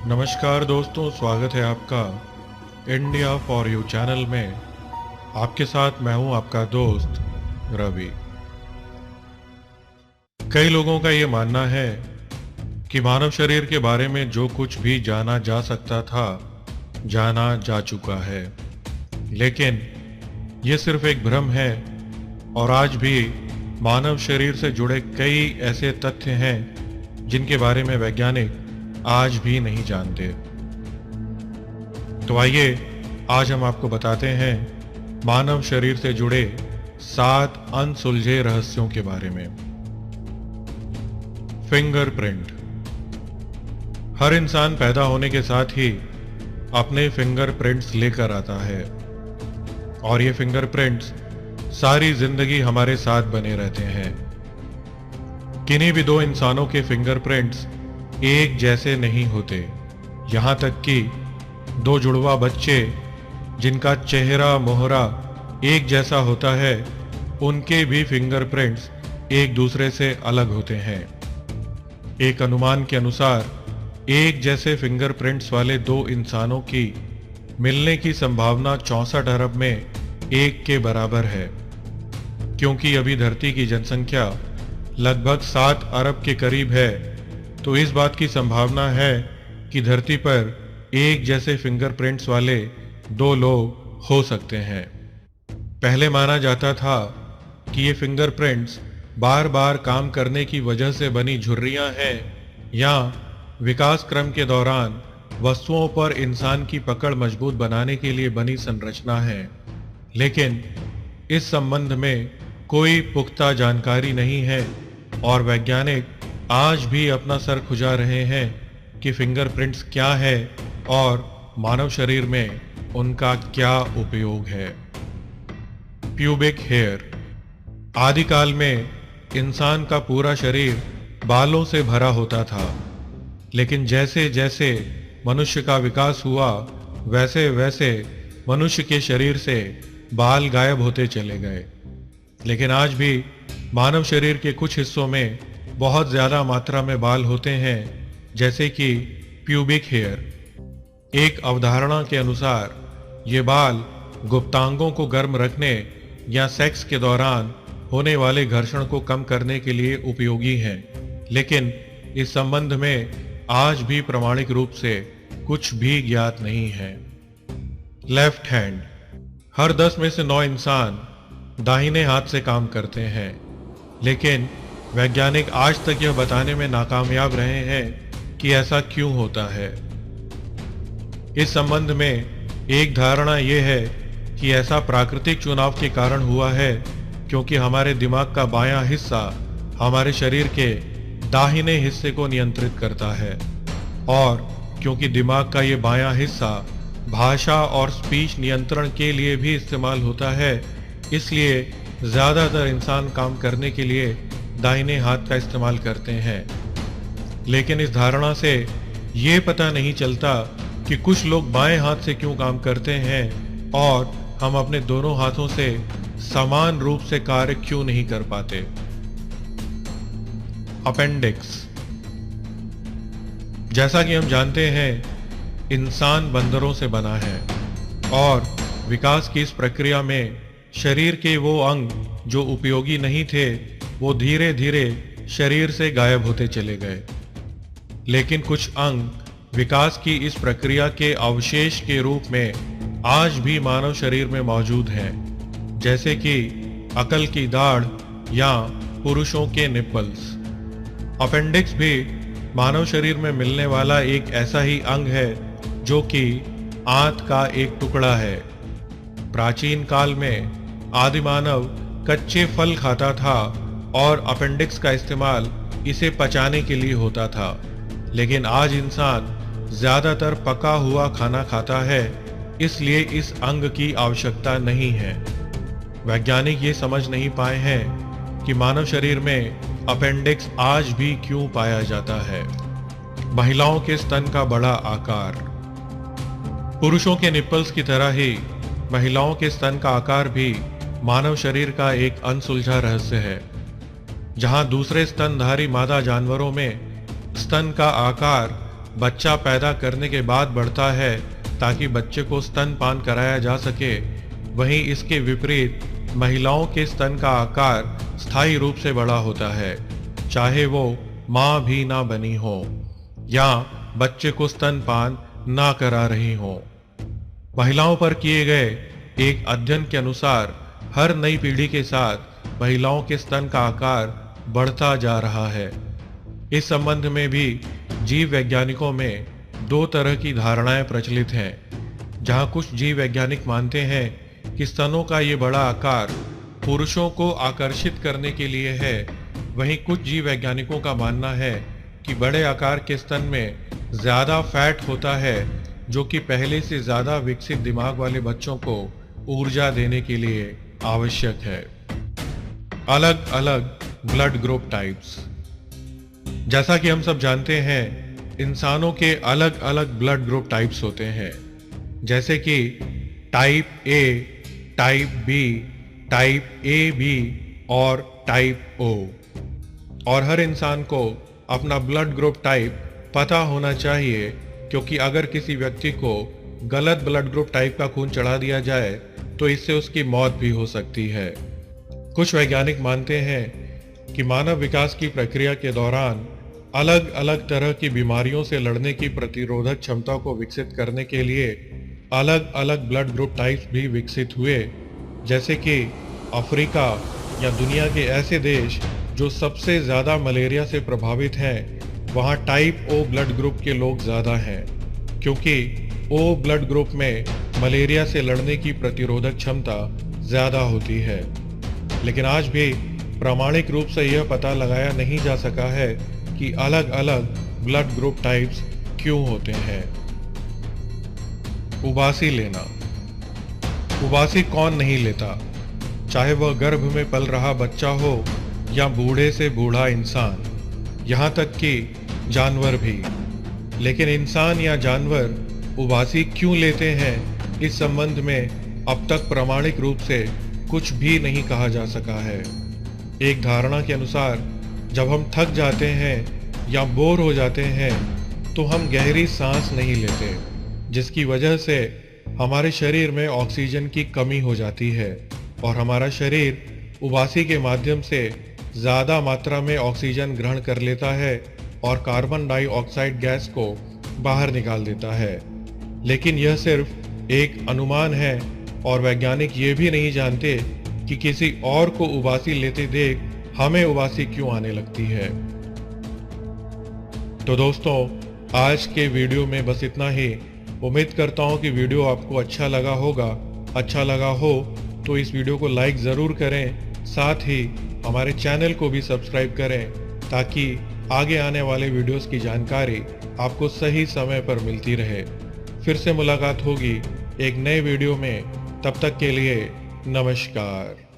नमस्कार दोस्तों, स्वागत है आपका इंडिया फॉर यू चैनल में। आपके साथ मैं हूं आपका दोस्त रवि। कई लोगों का ये मानना है कि मानव शरीर के बारे में जो कुछ भी जाना जा सकता था, जाना जा चुका है। लेकिन ये सिर्फ एक भ्रम है और आज भी मानव शरीर से जुड़े कई ऐसे तथ्य हैं जिनके बारे में वैज्ञानिक आज भी नहीं जानते। तो आइए आज हम आपको बताते हैं मानव शरीर से जुड़े 7 अनसुलझे रहस्यों के बारे में। फिंगरप्रिंट। हर इंसान पैदा होने के साथ ही अपने फिंगरप्रिंट्स लेकर आता है और ये फिंगरप्रिंट्स सारी जिंदगी हमारे साथ बने रहते हैं। किन्हीं भी दो इंसानों के फिंगरप्रिंट्स एक जैसे नहीं होते। यहां तक कि दो जुड़वा बच्चे जिनका चेहरा मोहरा एक जैसा होता है, उनके भी फिंगरप्रिंट्स एक दूसरे से अलग होते हैं। एक अनुमान के अनुसार एक जैसे फिंगरप्रिंट्स वाले दो इंसानों की मिलने की संभावना 64 अरब में एक के बराबर है। क्योंकि अभी धरती की जनसंख्या लगभग 7 अरब के करीब है, तो इस बात की संभावना है कि धरती पर एक जैसे फिंगरप्रिंट्स वाले दो लोग हो सकते हैं। पहले माना जाता था कि ये फिंगरप्रिंट्स बार बार काम करने की वजह से बनी झुर्रियां हैं या विकास क्रम के दौरान वस्तुओं पर इंसान की पकड़ मजबूत बनाने के लिए बनी संरचना है। लेकिन इस संबंध में कोई पुख्ता जानकारी नहीं है और वैज्ञानिक आज भी अपना सर खुजा रहे हैं कि फिंगरप्रिंट्स क्या है और मानव शरीर में उनका क्या उपयोग है। Pubic hair. आदिकाल में इंसान का पूरा शरीर बालों से भरा होता था, लेकिन जैसे जैसे मनुष्य का विकास हुआ वैसे वैसे मनुष्य के शरीर से बाल गायब होते चले गए। लेकिन आज भी मानव शरीर के कुछ हिस्सों में बहुत ज्यादा मात्रा में बाल होते हैं, जैसे कि प्यूबिक हेयर। एक अवधारणा के अनुसार ये बाल गुप्तांगों को गर्म रखने या सेक्स के दौरान होने वाले घर्षण को कम करने के लिए उपयोगी हैं। लेकिन इस संबंध में आज भी प्रामाणिक रूप से कुछ भी ज्ञात नहीं है। Left hand. हर 10 में से 9 इंसान दाहिने हाथ से काम करते हैं, लेकिन वैज्ञानिक आज तक यह बताने में नाकामयाब रहे हैं कि ऐसा क्यों होता है। इस संबंध में एक धारणा यह है कि ऐसा प्राकृतिक चुनाव के कारण हुआ है, क्योंकि हमारे दिमाग का बायां हिस्सा हमारे शरीर के दाहिने हिस्से को नियंत्रित करता है और क्योंकि दिमाग का ये बायां हिस्सा भाषा और स्पीच नियंत्रण के लिए भी इस्तेमाल होता है, इसलिए ज्यादातर इंसान काम करने के लिए दाहिने हाथ का इस्तेमाल करते हैं। लेकिन इस धारणा से ये पता नहीं चलता कि कुछ लोग बाएं हाथ से क्यों काम करते हैं और हम अपने दोनों हाथों से समान रूप से कार्य क्यों नहीं कर पाते। अपेंडिक्स। जैसा कि हम जानते हैं, इंसान बंदरों से बना है और विकास की इस प्रक्रिया में शरीर के वो अंग जो उपयोगी नहीं थे, वो धीरे धीरे शरीर से गायब होते चले गए। लेकिन कुछ अंग विकास की इस प्रक्रिया के अवशेष के रूप में आज भी मानव शरीर में मौजूद हैं, जैसे कि अकल की दाढ़ या पुरुषों के निप्पल्स। अपेंडिक्स भी मानव शरीर में मिलने वाला एक ऐसा ही अंग है जो कि आंत का एक टुकड़ा है। प्राचीन काल में आदिमानव कच्चे फल खाता था और अपेंडिक्स का इस्तेमाल इसे पचाने के लिए होता था। लेकिन आज इंसान ज्यादातर पका हुआ खाना खाता है, इसलिए इस अंग की आवश्यकता नहीं है। वैज्ञानिक ये समझ नहीं पाए हैं कि मानव शरीर में अपेंडिक्स आज भी क्यों पाया जाता है। महिलाओं के स्तन का बड़ा आकार। पुरुषों के निप्पल्स की तरह ही महिलाओं के स्तन का आकार भी मानव शरीर का एक अनसुलझा रहस्य है। जहां दूसरे स्तनधारी मादा जानवरों में स्तन का आकार बच्चा पैदा करने के बाद बढ़ता है ताकि बच्चे को स्तनपान कराया जा सके, वहीं इसके विपरीत महिलाओं के स्तन का आकार स्थायी रूप से बड़ा होता है, चाहे वो मां भी ना बनी हो या बच्चे को स्तनपान ना करा रही हो। महिलाओं पर किए गए एक अध्ययन के अनुसार हर नई पीढ़ी के साथ महिलाओं के स्तन का आकार बढ़ता जा रहा है। इस संबंध में भी जीव वैज्ञानिकों में दो तरह की धारणाएं प्रचलित हैं। जहां कुछ जीव वैज्ञानिक मानते हैं कि स्तनों का ये बड़ा आकार पुरुषों को आकर्षित करने के लिए है, वहीं कुछ जीव वैज्ञानिकों का मानना है कि बड़े आकार के स्तन में ज्यादा फैट होता है, जो कि पहले से ज्यादा विकसित दिमाग वाले बच्चों को ऊर्जा देने के लिए आवश्यक है। अलग अलग ब्लड ग्रुप टाइप्स। जैसा कि हम सब जानते हैं, इंसानों के अलग अलग ब्लड ग्रुप टाइप्स होते हैं, जैसे कि type A, type B, type A B और टाइप ओ। और हर इंसान को अपना ब्लड ग्रुप टाइप पता होना चाहिए, क्योंकि अगर किसी व्यक्ति को गलत ब्लड ग्रुप टाइप का खून चढ़ा दिया जाए तो इससे उसकी मौत भी हो सकती है। कुछ वैज्ञानिक मानते हैं कि मानव विकास की प्रक्रिया के दौरान अलग अलग तरह की बीमारियों से लड़ने की प्रतिरोधक क्षमता को विकसित करने के लिए अलग अलग ब्लड ग्रुप टाइप्स भी विकसित हुए, जैसे कि अफ्रीका या दुनिया के ऐसे देश जो सबसे ज़्यादा मलेरिया से प्रभावित हैं, वहाँ टाइप ओ ब्लड ग्रुप के लोग ज़्यादा हैं, क्योंकि ओ ब्लड ग्रुप में मलेरिया से लड़ने की प्रतिरोधक क्षमता ज़्यादा होती है। लेकिन आज भी प्रामाणिक रूप से यह पता लगाया नहीं जा सका है कि अलग अलग ब्लड ग्रुप टाइप्स क्यों होते हैं। उबासी लेना। उबासी कौन नहीं लेता, चाहे वह गर्भ में पल रहा बच्चा हो या बूढ़े से बूढ़ा इंसान, यहाँ तक कि जानवर भी। लेकिन इंसान या जानवर उबासी क्यों लेते हैं, इस संबंध में अब तक प्रामाणिक रूप से कुछ भी नहीं कहा जा सका है। एक धारणा के अनुसार जब हम थक जाते हैं या बोर हो जाते हैं तो हम गहरी सांस नहीं लेते, जिसकी वजह से हमारे शरीर में ऑक्सीजन की कमी हो जाती है और हमारा शरीर उबासी के माध्यम से ज़्यादा मात्रा में ऑक्सीजन ग्रहण कर लेता है और कार्बन डाइऑक्साइड गैस को बाहर निकाल देता है। लेकिन यह सिर्फ एक अनुमान है और वैज्ञानिक ये भी नहीं जानते कि किसी और को उबासी लेते देख हमें उबासी क्यों आने लगती है। तो दोस्तों, आज के वीडियो में बस इतना ही। उम्मीद करता हूँ कि वीडियो आपको अच्छा लगा होगा। अच्छा लगा हो तो इस वीडियो को लाइक ज़रूर करें, साथ ही हमारे चैनल को भी सब्सक्राइब करें ताकि आगे आने वाले वीडियोस की जानकारी आपको सही समय पर मिलती रहे। फिर से मुलाकात होगी एक नए वीडियो में, तब तक के लिए नमस्कार।